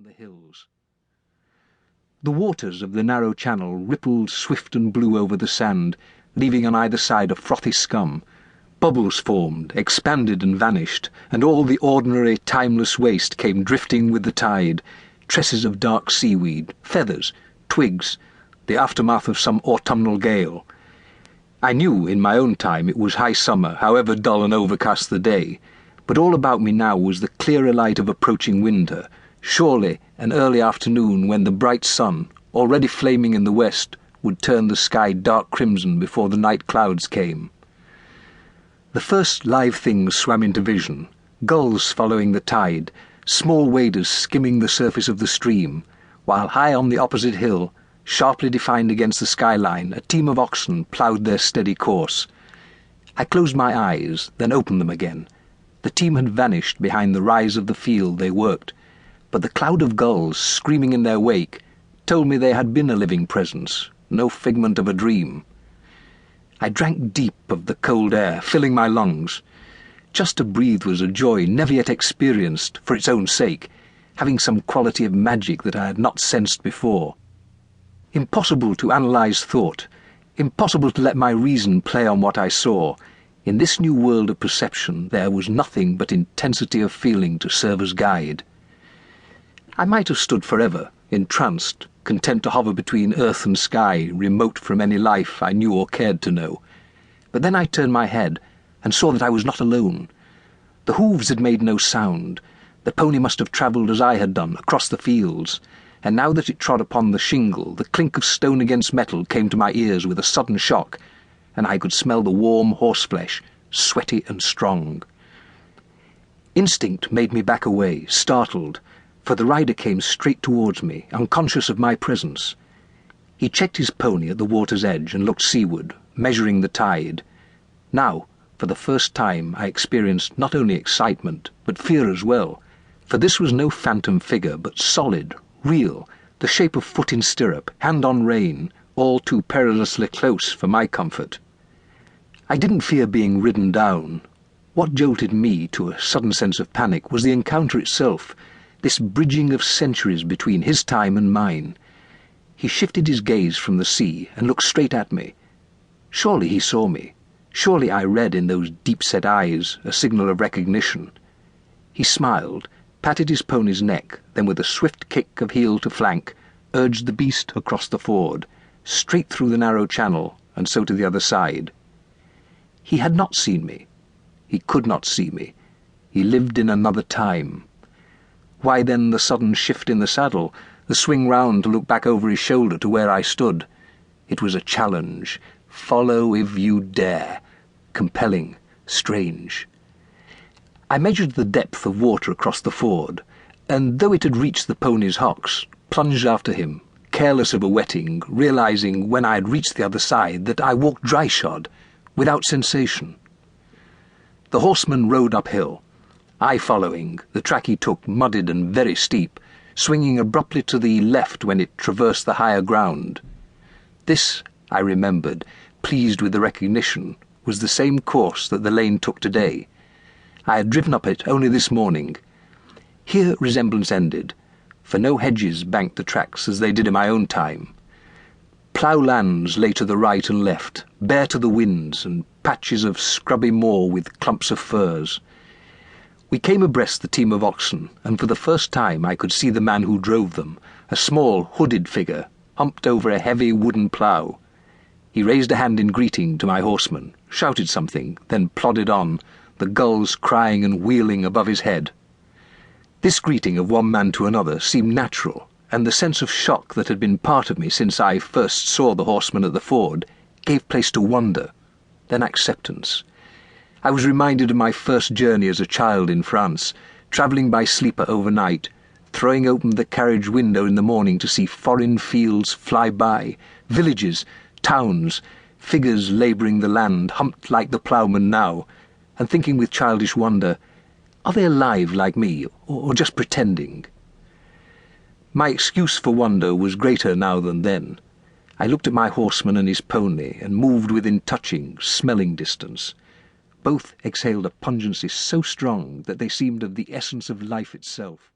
and the hills. The waters of the narrow channel rippled swift and blue over the sand, leaving on either side a frothy scum. Bubbles formed, expanded and vanished, and all the ordinary, timeless waste came drifting with the tide, tresses of dark seaweed, feathers, twigs, the aftermath of some autumnal gale. I knew in my own time it was high summer, however dull and overcast the day, but all about me now was the clearer light of approaching winter, surely an early afternoon when the bright sun, already flaming in the west, would turn the sky dark crimson before the night clouds came. The first live things swam into vision, gulls following the tide, small waders skimming the surface of the stream, while high on the opposite hill, sharply defined against the skyline, a team of oxen ploughed their steady course. I closed my eyes, then opened them again. The team had vanished behind the rise of the field they worked, but the cloud of gulls screaming in their wake told me they had been a living presence, no figment of a dream. I drank deep of the cold air, filling my lungs. Just to breathe was a joy never yet experienced for its own sake, having some quality of magic that I had not sensed before. Impossible to analyse thought, impossible to let my reason play on what I saw. In this new world of perception there was nothing but intensity of feeling to serve as guide. I might have stood forever, entranced, content to hover between earth and sky, remote from any life I knew or cared to know. But then I turned my head and saw that I was not alone. The hooves had made no sound. The pony must have travelled as I had done, across the fields, and now that it trod upon the shingle, the clink of stone against metal came to my ears with a sudden shock, and I could smell the warm horseflesh, sweaty and strong. Instinct made me back away, startled, for the rider came straight towards me, unconscious of my presence. He checked his pony at the water's edge and looked seaward, measuring the tide. Now, for the first time, I experienced not only excitement, but fear as well, for this was no phantom figure, but solid, real, the shape of foot in stirrup, hand on rein, all too perilously close for my comfort. I didn't fear being ridden down. What jolted me to a sudden sense of panic was the encounter itself, this bridging of centuries between his time and mine. He shifted his gaze from the sea and looked straight at me. Surely he saw me. Surely I read in those deep-set eyes a signal of recognition. He smiled, patted his pony's neck, then with a swift kick of heel to flank, urged the beast across the ford, straight through the narrow channel, and so to the other side. He had not seen me. He could not see me. He lived in another time. Why then the sudden shift in the saddle, the swing round to look back over his shoulder to where I stood? It was a challenge. Follow if you dare. Compelling, strange. I measured the depth of water across the ford, and though it had reached the pony's hocks, plunged after him, careless of a wetting, realising when I had reached the other side that I walked dry-shod, without sensation. The horseman rode uphill, I following, the track he took muddied and very steep, swinging abruptly to the left when it traversed the higher ground. This, I remembered, pleased with the recognition, was the same course that the lane took today. I had driven up it only this morning. Here resemblance ended, for no hedges banked the tracks as they did in my own time. Plough lands lay to the right and left, bare to the winds, and patches of scrubby moor with clumps of firs. We came abreast the team of oxen, and for the first time I could see the man who drove them, a small, hooded figure, humped over a heavy wooden plough. He raised a hand in greeting to my horseman, shouted something, then plodded on, the gulls crying and wheeling above his head. This greeting of one man to another seemed natural, and the sense of shock that had been part of me since I first saw the horseman at the ford gave place to wonder, then acceptance. I was reminded of my first journey as a child in France, travelling by sleeper overnight, throwing open the carriage window in the morning to see foreign fields fly by, villages, towns, figures labouring the land, humped like the ploughman now, and thinking with childish wonder, are they alive like me, or just pretending? My excuse for wonder was greater now than then. I looked at my horseman and his pony, and moved within touching, smelling distance. Both exhaled a pungency so strong that they seemed of the essence of life itself.